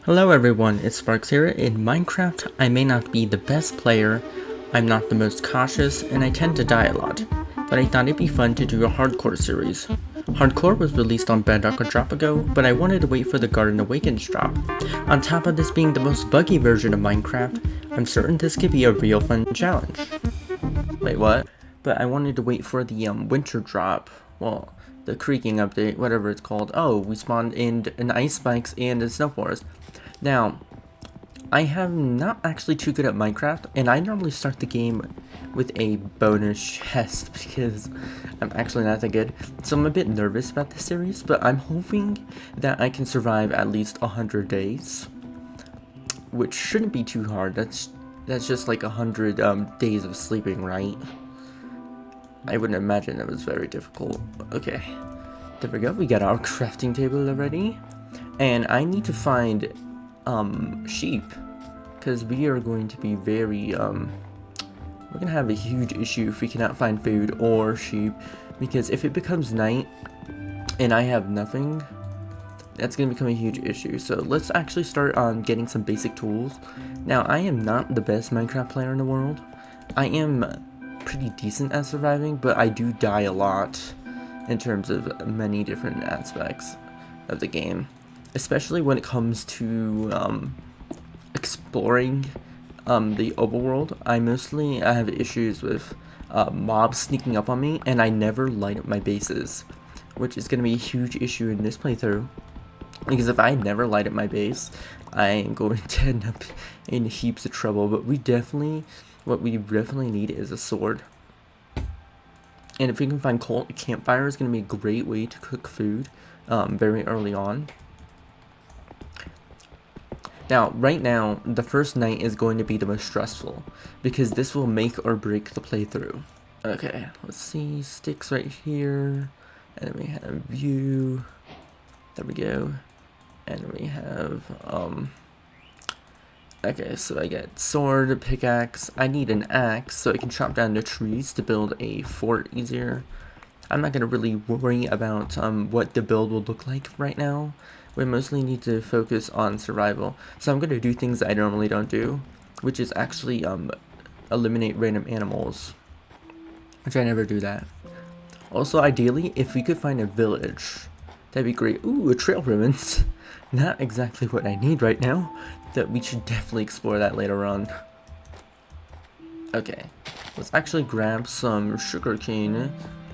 Hello everyone, it's Sparks here. In Minecraft, I may not be the best player, I'm not the most cautious, and I tend to die a lot, but I thought it'd be fun to do a hardcore series. Hardcore was released on Bedrock a drop ago, but I wanted to wait for the Garden Awakens drop. On top of this being the most buggy version of Minecraft, I'm certain this could be a real fun challenge. Wait, what? But I wanted to wait for the winter drop. Well, the creaking update, whatever it's called. Oh, we spawned in an ice spikes and a snow forest. Now, I am not actually too good at Minecraft, and I normally start the game with a bonus chest because I'm actually not that good. So I'm a bit nervous about this series, but I'm hoping that I can survive at least 100 days, which shouldn't be too hard. That's just like 100 days of sleeping, right? I wouldn't imagine that was very difficult. Okay, there we go. We got our crafting table already, and I need to find sheep, because we are going to be very we're gonna have a huge issue if we cannot find food or sheep, because if it becomes night and I have nothing, that's gonna become a huge issue. So let's actually start on getting some basic tools. Now, I am not the best Minecraft player in the world. I am pretty decent at surviving, but I do die a lot in terms of many different aspects of the game, especially when it comes to exploring the overworld. I have issues with mobs sneaking up on me, and I never light up my bases, which is going to be a huge issue in this playthrough, because if I never light up my base, I am going to end up in heaps of trouble. But what we definitely need is a sword. And if we can find coal, a campfire is going to be a great way to cook food very early on. Now, right now, the first night is going to be the most stressful, because this will make or break the playthrough. Okay, let's see, sticks right here, and then we have view, there we go, and we have, okay, so I get sword, pickaxe. I need an axe so I can chop down the trees to build a fort easier. I'm not going to really worry about what the build will look like right now. We mostly need to focus on survival. So I'm going to do things that I normally don't do, which is actually eliminate random animals, which I never do that. Also, ideally, if we could find a village, that'd be great. Ooh, a trail ruins. Not exactly what I need right now. That we should definitely explore that later on. Okay, let's actually grab some sugarcane.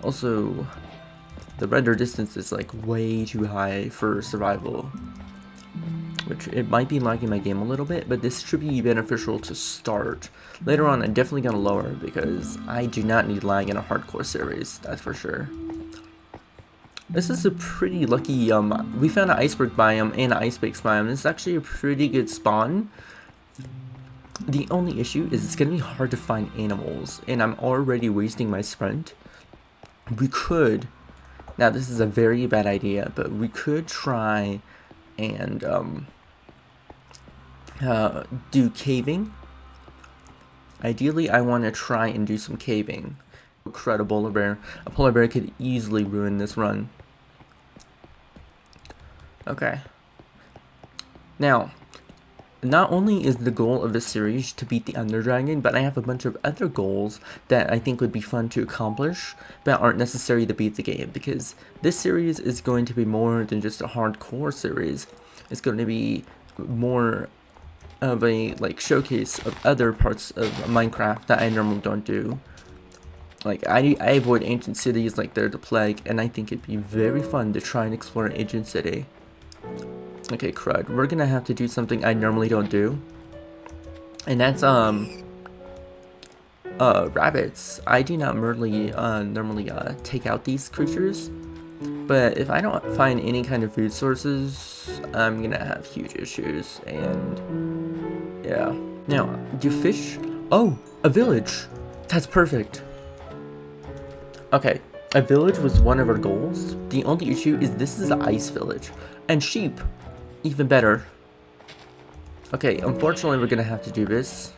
Also, the render distance is like way too high for survival, which it might be lagging my game a little bit, but this should be beneficial to start. Later on, I'm definitely gonna lower, because I do not need lag in a hardcore series, that's for sure. This is a pretty lucky, we found an iceberg biome and an ice base biome. This is actually a pretty good spawn. The only issue is it's gonna be hard to find animals, and I'm already wasting my sprint. We could, now this is a very bad idea, but we could try and do caving. Ideally, I want to try and do some caving. Crud, a polar bear could easily ruin this run. Okay. Now, not only is the goal of this series to beat the Ender Dragon, but I have a bunch of other goals that I think would be fun to accomplish, but aren't necessary to beat the game, because this series is going to be more than just a hardcore series. It's going to be more of a showcase of other parts of Minecraft that I normally don't do. Like, I avoid ancient cities like they're the plague, and I think it'd be very fun to try and explore an ancient city. Okay, crud. We're gonna have to do something I normally don't do, and that's rabbits. I do not normally take out these creatures, but if I don't find any kind of food sources, I'm gonna have huge issues. And yeah. Now, do fish? Oh, a village. That's perfect. Okay, a village was one of our goals. The only issue is this is an ice village, and sheep. Even better. Okay, unfortunately we're gonna have to do this.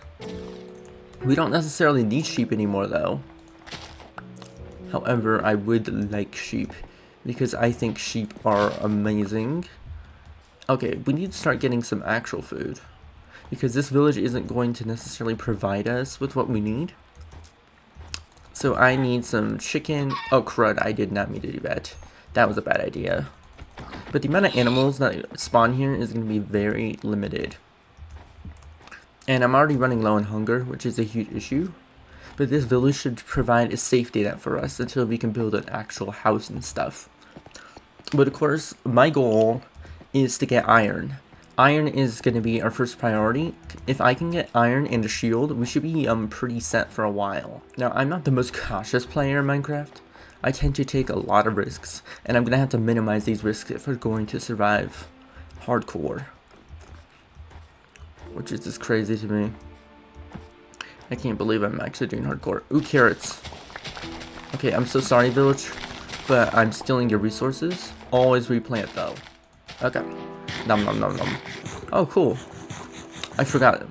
We don't necessarily need sheep anymore though. However, I would like sheep, because I think sheep are amazing. Okay, we need to start getting some actual food, because this village isn't going to necessarily provide us with what we need. So I need some chicken. Oh crud, I did not mean to do that. That was a bad idea. But the amount of animals that spawn here is going to be very limited. And I'm already running low on hunger, which is a huge issue. But this village should provide a safety net for us until we can build an actual house and stuff. But of course, my goal is to get iron. Iron is going to be our first priority. If I can get iron and a shield, we should be pretty set for a while. Now, I'm not the most cautious player in Minecraft. I tend to take a lot of risks, and I'm going to have to minimize these risks if we're going to survive hardcore. Which is just crazy to me. I can't believe I'm actually doing hardcore. Ooh, carrots. Okay, I'm so sorry, village, but I'm stealing your resources. Always replant, though. Okay. Nom nom nom nom. Oh, cool. I forgot.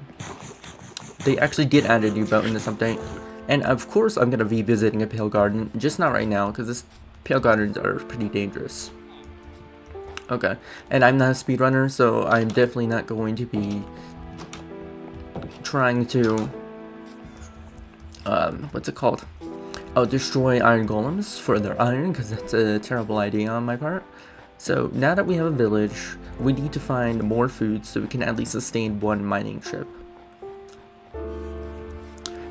They actually did add a new boat in this update. And of course, I'm going to be visiting a pale garden. Just not right now, because this pale gardens are pretty dangerous. Okay. And I'm not a speedrunner, so I'm definitely not going to be trying to what's it called? Oh, destroy iron golems for their iron, because that's a terrible idea on my part. So now that we have a village, we need to find more food so we can at least sustain one mining trip.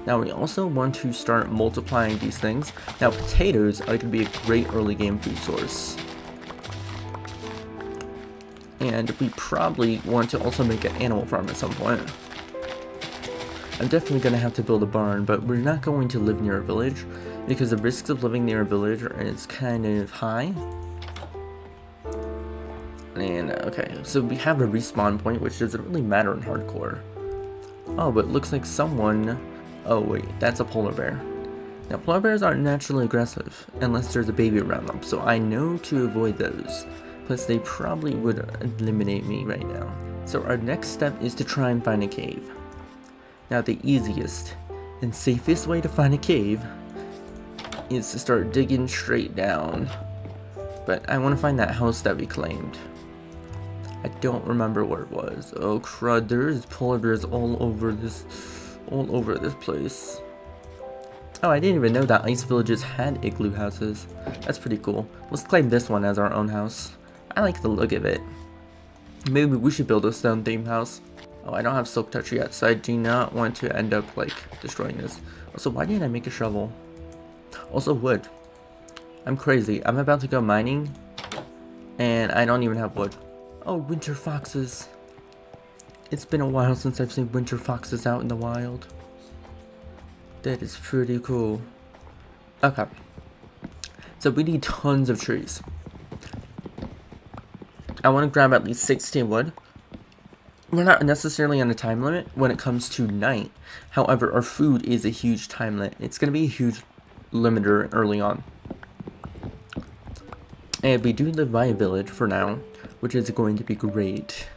Now we also want to start multiplying these things. Now potatoes are going to be a great early game food source. And we probably want to also make an animal farm at some point. I'm definitely going to have to build a barn, but we're not going to live near a village because the risks of living near a village is kind of high. And okay, so we have a respawn point, which doesn't really matter in hardcore. Oh, but it looks like someone... Oh wait, that's a polar bear. Now polar bears aren't naturally aggressive unless there's a baby around them, so I know to avoid those. Plus they probably would eliminate me right now. So our next step is to try and find a cave. Now the easiest and safest way to find a cave is to start digging straight down. But I want to find that house that we claimed. I don't remember where it was. Oh crud, there's polar bears all over this place. Oh, I didn't even know that ice villages had igloo houses. That's pretty cool. Let's claim this one as our own house. I like the look of it. Maybe we should build a stone themed house. Oh, I don't have silk touch yet, so I do not want to end up like destroying this. Also, why didn't I make a shovel? Also wood. I'm crazy. I'm about to go mining and I don't even have wood. Oh, winter foxes. It's been a while since I've seen winter foxes out in the wild. That is pretty cool. Okay. So we need tons of trees. I want to grab at least 16 wood. We're not necessarily on a time limit when it comes to night. However, our food is a huge time limit. It's going to be a huge limiter early on. And we do live by a village for now, which is going to be great.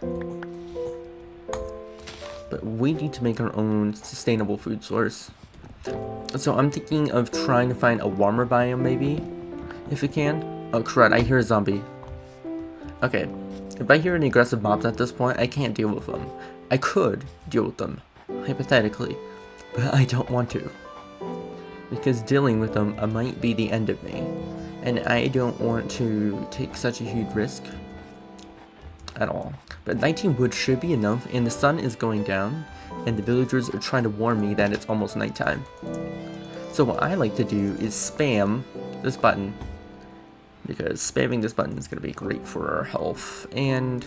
But we need to make our own sustainable food source. So I'm thinking of trying to find a warmer biome maybe, if we can. Oh crud, I hear a zombie. Okay, if I hear any aggressive mobs at this point, I can't deal with them. I could deal with them, hypothetically, but I don't want to. Because dealing with them might be the end of me. And I don't want to take such a huge risk at all. But 19 wood should be enough, and the sun is going down, and the villagers are trying to warn me that it's almost nighttime. So what I like to do is spam this button, because spamming this button is going to be great for our health. And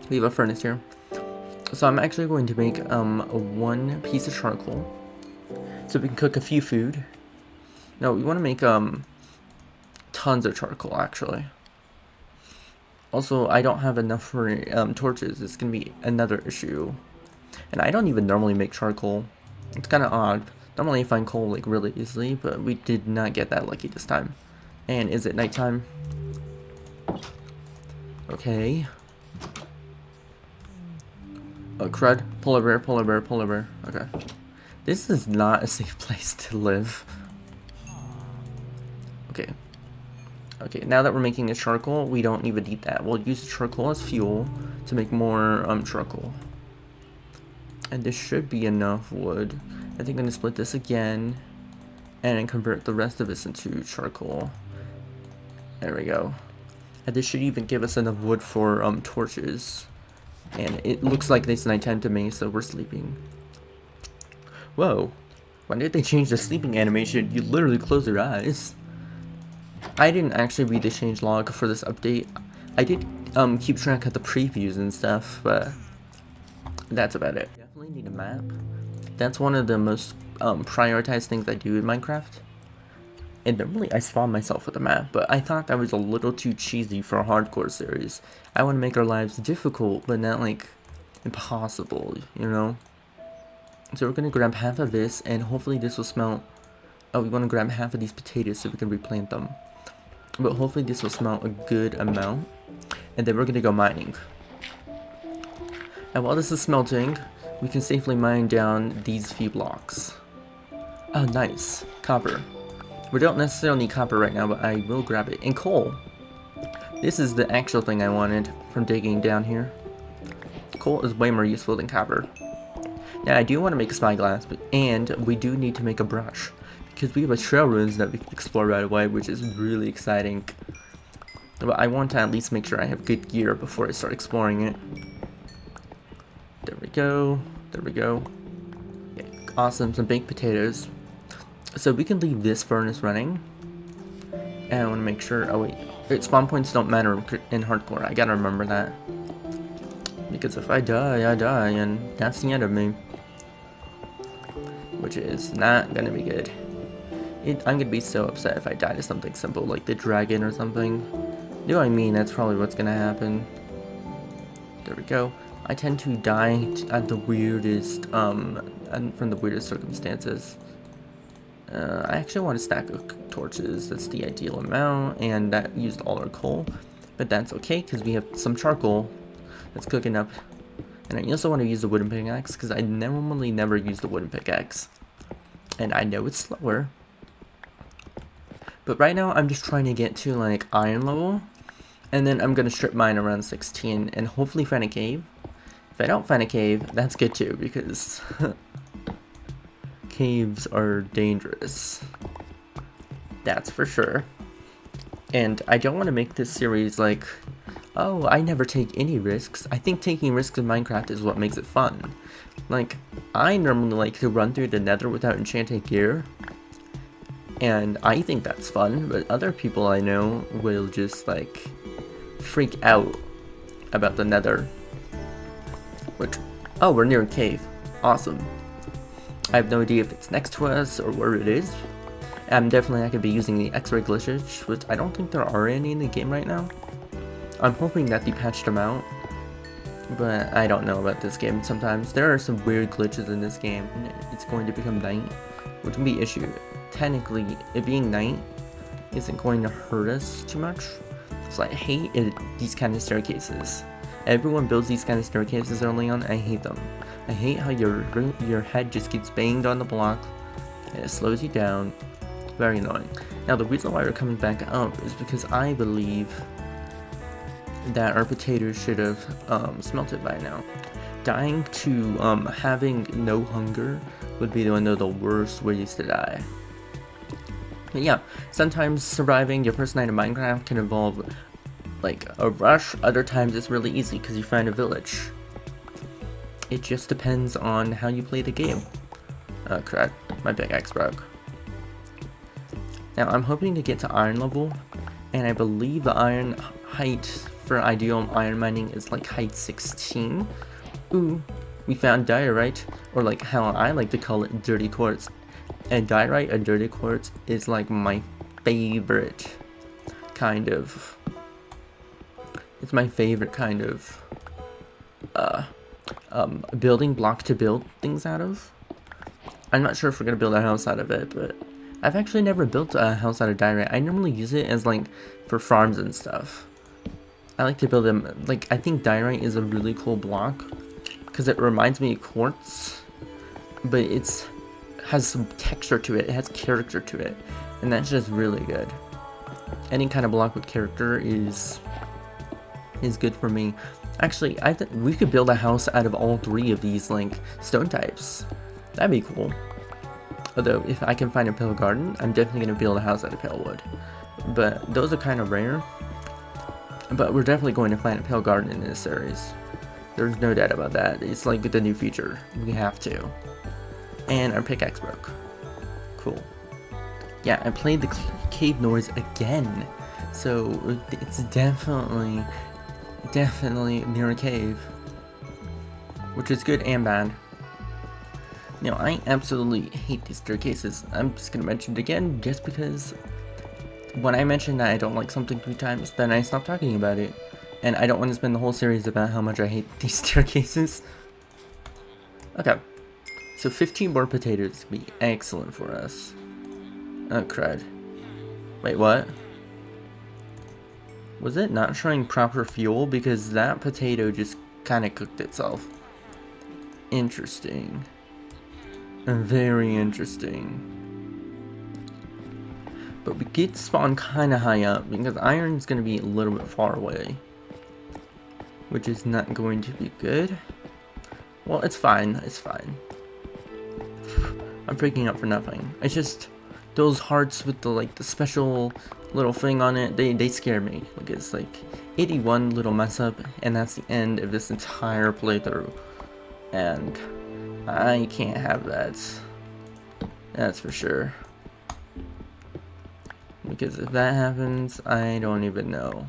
we have a furnace here. So I'm actually going to make one piece of charcoal, so we can cook a few food. No, we want to make tons of charcoal actually. Also, I don't have enough for torches. It's going to be another issue. And I don't even normally make charcoal. It's kind of odd. Normally I find coal like really easily, but we did not get that lucky this time. And is it nighttime? Okay. Oh crud. Polar bear, polar bear, polar bear. Okay. This is not a safe place to live. Okay. Okay, now that we're making a charcoal, we don't even need that. We'll use the charcoal as fuel to make more charcoal. And this should be enough wood. I think I'm gonna split this again and then convert the rest of this into charcoal. There we go. And this should even give us enough wood for torches. And it looks like it's nighttime to me, so we're sleeping. Whoa. Why did they change the sleeping animation? You literally close your eyes. I didn't actually read the changelog for this update. I did keep track of the previews and stuff, but that's about it. Definitely need a map. That's one of the most prioritized things I do in Minecraft. And normally I spawn myself with a map, but I thought that was a little too cheesy for a hardcore series. I want to make our lives difficult, but not like impossible, you know? So we're going to grab half of this, and hopefully this will smelt. Oh, we want to grab half of these potatoes so we can replant them. But hopefully this will smelt a good amount, and then we're going to go mining. And while this is smelting, we can safely mine down these few blocks. Oh, nice. Copper. We don't necessarily need copper right now, but I will grab it. And coal! This is the actual thing I wanted from digging down here. Coal is way more useful than copper. Now, I do want to make a spyglass, and we do need to make a brush. Because we have a trail ruins that we can explore right away, which is really exciting. But I want to at least make sure I have good gear before I start exploring it. There we go. There we go. Okay, awesome, some baked potatoes. So we can leave this furnace running. And I want to make sure, oh wait, spawn points don't matter in hardcore. I gotta remember that. Because if I die, I die, and that's the end of me. Which is not gonna be good. I'm gonna be so upset if I die to something simple like the dragon or something. You know what I mean? That's probably what's gonna happen. There we go. I tend to die at the weirdest, and from the weirdest circumstances. I actually want a stack of torches. That's the ideal amount, and that used all our coal. But that's okay, because we have some charcoal that's cooking up. And I also want to use the wooden pickaxe, because I normally never use the wooden pickaxe. And I know it's slower. But right now, I'm just trying to get to, like, iron level. And then I'm going to strip mine around 16, and hopefully find a cave. If I don't find a cave, that's good too, because caves are dangerous. That's for sure. And I don't want to make this series like, oh, I never take any risks. I think taking risks in Minecraft is what makes it fun. Like, I normally like to run through the nether without enchanted gear. And I think that's fun, but other people I know will just, like, freak out about the nether. Which, oh, we're near a cave. Awesome. I have no idea if it's next to us or where it is. I'm definitely not going to be using the X-ray glitches, which I don't think there are any in the game right now. I'm hoping that they patched them out, but I don't know about this game sometimes. There are some weird glitches in this game. It's going to become night, which can be an issue. Technically, it being night isn't going to hurt us too much. So I hate these kind of staircases. Everyone builds these kind of staircases early on. I hate them. I hate how your head just gets banged on the block and it slows you down. Very annoying. Now the reason why we're coming back up is because I believe that our potatoes should have smelted by now. Dying to having no hunger would be one of the worst ways to die. But yeah, sometimes surviving your first night in Minecraft can involve like a rush. Other times it's really easy because you find a village. It just depends on how you play the game. Oh crap, my pickaxe broke. Now I'm hoping to get to iron level, and I believe the iron height for ideal iron mining is like height 16. Ooh, we found diorite, or like how I like to call it, dirty quartz. And diorite and dirty quartz is like my favorite kind of, it's my favorite kind of building block to build things out of. I'm not sure if we're gonna build a house out of it, but I've actually never built a house out of diorite. I normally use it as like for farms and stuff. I like to build them, like I think diorite is a really cool block because it reminds me of quartz, but it's has some texture to it, it has character to it, and that's just really good. any kind of block with character is good for me. Actually, I think we could build a house out of all 3 of these like stone types. That'd be cool. Although if I can find a pale garden, I'm definitely gonna build a house out of pale wood. But those are kind of rare. But we're definitely going to find a pale garden in this series. There's no doubt about that. It's like the new feature. We have to. And our pickaxe broke. Cool. Yeah, I played the cave noise again. So it's definitely near a cave. Which is good and bad. Now, I absolutely hate these staircases. I'm just gonna mention it again just because when I mention that I don't like something 3 times, then I stop talking about it. And I don't want to spend the whole series about how much I hate these staircases. Okay. So 15 more potatoes would be excellent for us. Oh, crud. Wait, what? Was it not showing proper fuel? Because that potato just kind of cooked itself. Interesting. Very interesting. But we get spawned kind of high up because iron's going to be a little bit far away. Which is not going to be good. Well, it's fine. It's fine. I'm freaking out for nothing. It's just those hearts with the like the special little thing on it. They scare me. Like it's like 81 little mess up, and that's the end of this entire playthrough. And I can't have that. That's for sure. Because if that happens, I don't even know.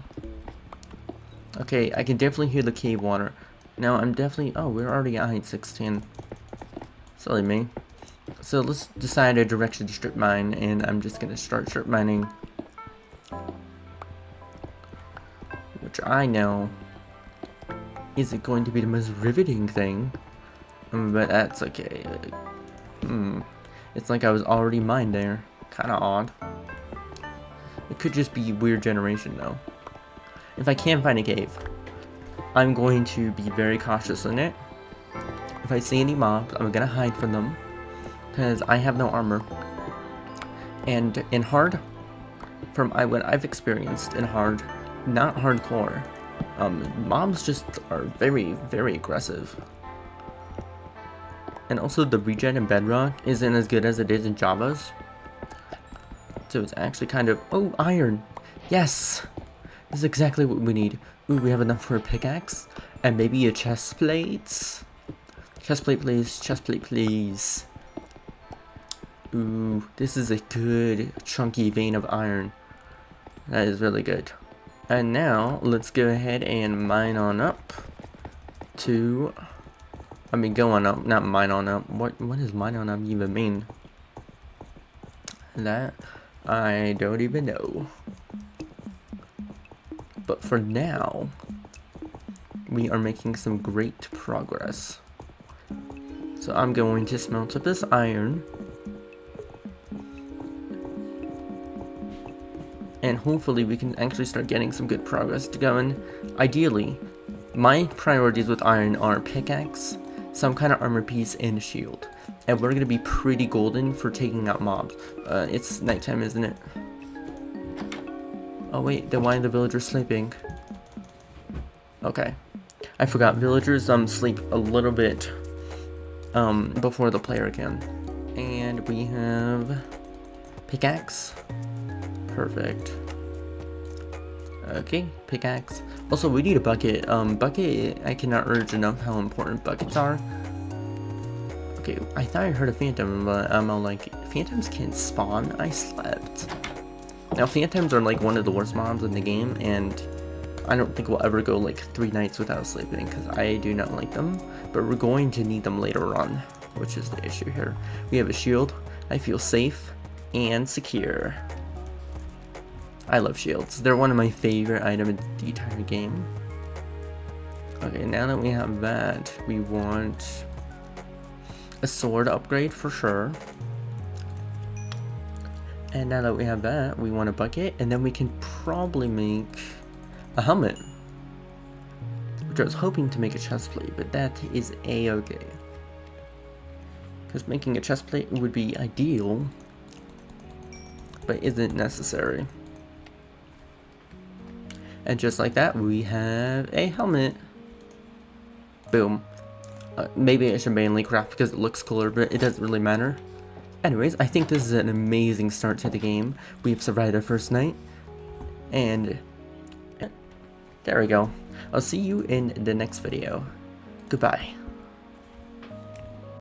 Okay, I can definitely hear the cave water. Now I'm definitely... Oh, we're already at height 16. Silly me. So let's decide a direction to strip mine, and I'm just gonna start strip mining. Which I know isn't going to be the most riveting thing. But that's okay. It's like I was already mined there. Kinda odd. It could just be weird generation though. If I can find a cave, I'm going to be very cautious in it. If I see any mobs, I'm gonna hide from them. Because I have no armor. And in hard, from what I've experienced in hard, not hardcore, mobs just are very, very aggressive. And also the regen in Bedrock isn't as good as it is in Java's. So it's actually kind of... Oh, iron! Yes! This is exactly what we need. Ooh, we have enough for a pickaxe. And maybe a chest plate. Chest plate, please. Chest plate, please. Ooh, this is a good chunky vein of iron. That is really good. And now, let's go ahead and mine on up to... I mean, go on up, not mine on up. What does mine on up even mean? That, I don't even know. But for now, we are making some great progress. So I'm going to smelt up this iron. And hopefully we can actually start getting some good progress going. Ideally, my priorities with iron are pickaxe, some kind of armor piece, and a shield. And we're going to be pretty golden for taking out mobs. It's nighttime, isn't it? Oh wait, then why are the villagers sleeping? Okay. I forgot, villagers sleep a little bit before the player can. And we have pickaxe. Perfect. Okay, pickaxe. Also, we need a bucket. Bucket, I cannot urge enough how important buckets are. Okay, I thought I heard a phantom, but I'm all like, phantoms can't spawn? I slept. Now, phantoms are like one of the worst mobs in the game, and I don't think we'll ever go like 3 nights without sleeping, because I do not like them, but we're going to need them later on, which is the issue here. We have a shield. I feel safe and secure. I love shields. They're one of my favorite items in the entire game. Okay, now that we have that, we want a sword upgrade for sure. And now that we have that, we want a bucket, and then we can probably make a helmet. Which I was hoping to make a chest plate, but that is a-okay. Because making a chest plate would be ideal, but isn't necessary. And just like that, we have a helmet. Boom. Maybe I should mainly craft because it looks cooler, but it doesn't really matter. Anyways, I think this is an amazing start to the game. We've survived our first night. And there we go. I'll see you in the next video. Goodbye.